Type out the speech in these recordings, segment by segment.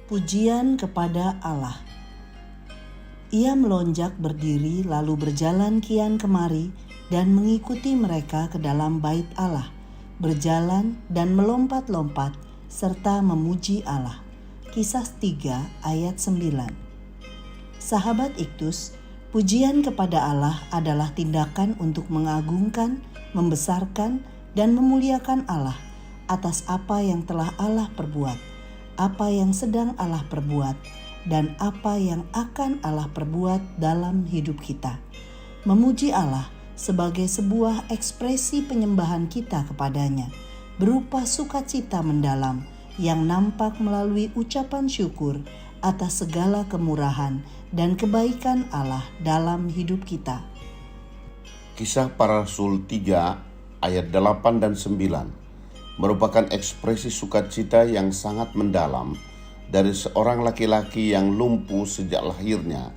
Pujian kepada Allah. Ia melonjak berdiri lalu berjalan kian kemari dan mengikuti mereka ke dalam bait Allah, berjalan dan melompat-lompat serta memuji Allah. Kisah 3 ayat 9. Sahabat Iktus, pujian kepada Allah adalah tindakan untuk mengagungkan, membesarkan, dan memuliakan Allah atas apa yang telah Allah perbuat, apa yang sedang Allah perbuat, dan apa yang akan Allah perbuat dalam hidup kita. Memuji Allah sebagai sebuah ekspresi penyembahan kita kepadanya, berupa sukacita mendalam yang nampak melalui ucapan syukur atas segala kemurahan dan kebaikan Allah dalam hidup kita. Kisah Para Rasul 3 ayat 8 dan 9 merupakan ekspresi sukacita yang sangat mendalam dari seorang laki-laki yang lumpuh sejak lahirnya,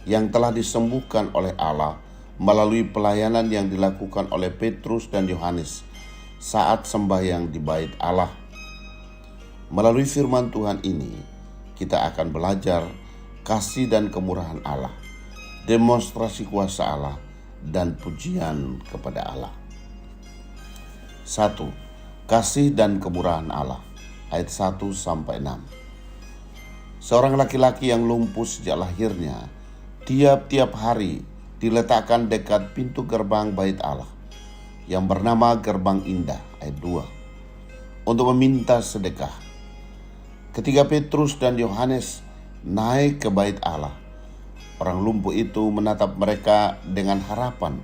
yang telah disembuhkan oleh Allah melalui pelayanan yang dilakukan oleh Petrus dan Yohanes saat sembahyang di bait Allah. Melalui firman Tuhan ini, kita akan belajar kasih dan kemurahan Allah, demonstrasi kuasa Allah, dan pujian kepada Allah. 1. Kasih dan kemurahan Allah, ayat 1-6. Seorang laki-laki yang lumpuh sejak lahirnya, tiap-tiap hari diletakkan dekat pintu gerbang bait Allah, yang bernama Gerbang Indah, ayat 2, untuk meminta sedekah. Ketika Petrus dan Yohanes naik ke bait Allah, orang lumpuh itu menatap mereka dengan harapan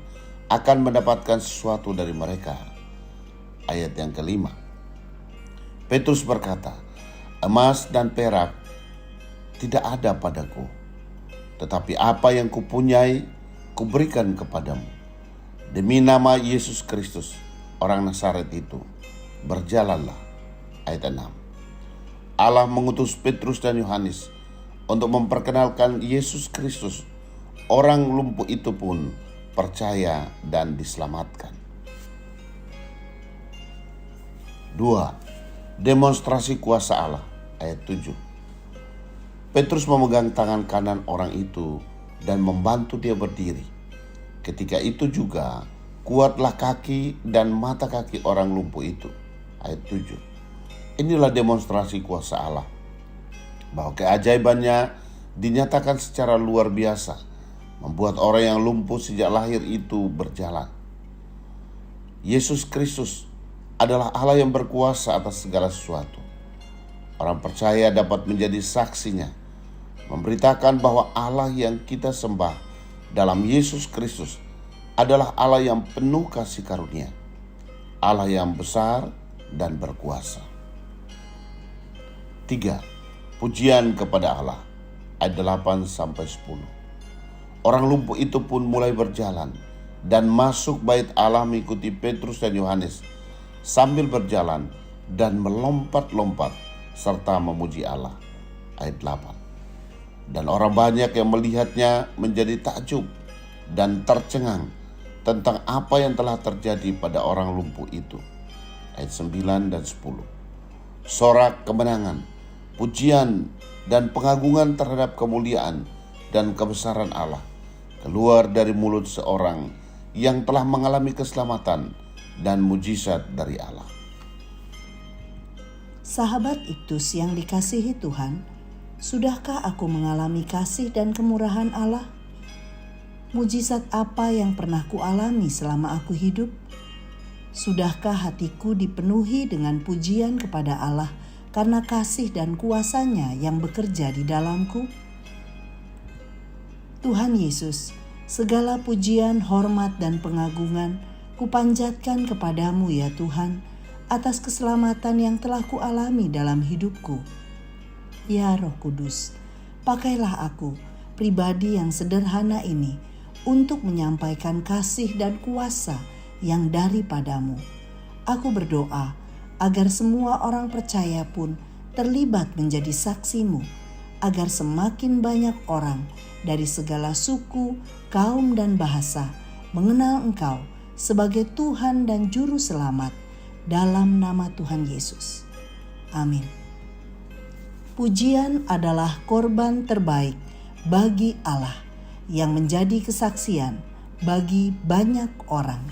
akan mendapatkan sesuatu dari mereka. Ayat yang kelima, Petrus berkata, "Emas dan perak tidak ada padaku, tetapi apa yang kupunyai kuberikan kepadamu. Demi nama Yesus Kristus, orang Nazaret itu, berjalanlah." Ayat 6. Allah mengutus Petrus dan Yohanes untuk memperkenalkan Yesus Kristus. Orang lumpuh itu pun percaya dan diselamatkan. 2. Demonstrasi kuasa Allah, ayat 7. Petrus memegang tangan kanan orang itu dan membantu dia berdiri. Ketika itu juga kuatlah kaki dan mata kaki orang lumpuh itu. Ayat 7. Inilah demonstrasi kuasa Allah, bahwa keajaibannya dinyatakan secara luar biasa, membuat orang yang lumpuh sejak lahir itu berjalan. Yesus Kristus adalah Allah yang berkuasa atas segala sesuatu. Orang percaya dapat menjadi saksinya, memberitakan bahwa Allah yang kita sembah dalam Yesus Kristus adalah Allah yang penuh kasih karunia, Allah yang besar dan berkuasa. 3. Pujian kepada Allah, ayat 8-10. Orang lumpuh itu pun mulai berjalan dan masuk bait Allah mengikuti Petrus dan Yohanes sambil berjalan dan melompat-lompat serta memuji Allah. Ayat 8. Dan orang banyak yang melihatnya menjadi takjub dan tercengang tentang apa yang telah terjadi pada orang lumpuh itu. Ayat 9 dan 10. Sorak kemenangan, pujian, dan pengagungan terhadap kemuliaan dan kebesaran Allah keluar dari mulut seorang yang telah mengalami keselamatan dan mujizat dari Allah. Sahabat Iktus yang dikasihi Tuhan, sudahkah aku mengalami kasih dan kemurahan Allah? Mujizat apa yang pernah kualami selama aku hidup? Sudahkah hatiku dipenuhi dengan pujian kepada Allah karena kasih dan kuasa-Nya yang bekerja di dalamku? Tuhan Yesus, segala pujian, hormat, dan pengagungan kupanjatkan kepadamu ya Tuhan, atas keselamatan yang telah kualami dalam hidupku. Ya Roh Kudus, pakailah aku, pribadi yang sederhana ini, untuk menyampaikan kasih dan kuasa yang daripadamu. Aku berdoa agar semua orang percaya pun terlibat menjadi saksimu, agar semakin banyak orang dari segala suku, kaum, dan bahasa mengenal Engkau sebagai Tuhan dan Juru Selamat, dalam nama Tuhan Yesus. Amin. Pujian adalah korban terbaik bagi Allah yang menjadi kesaksian bagi banyak orang.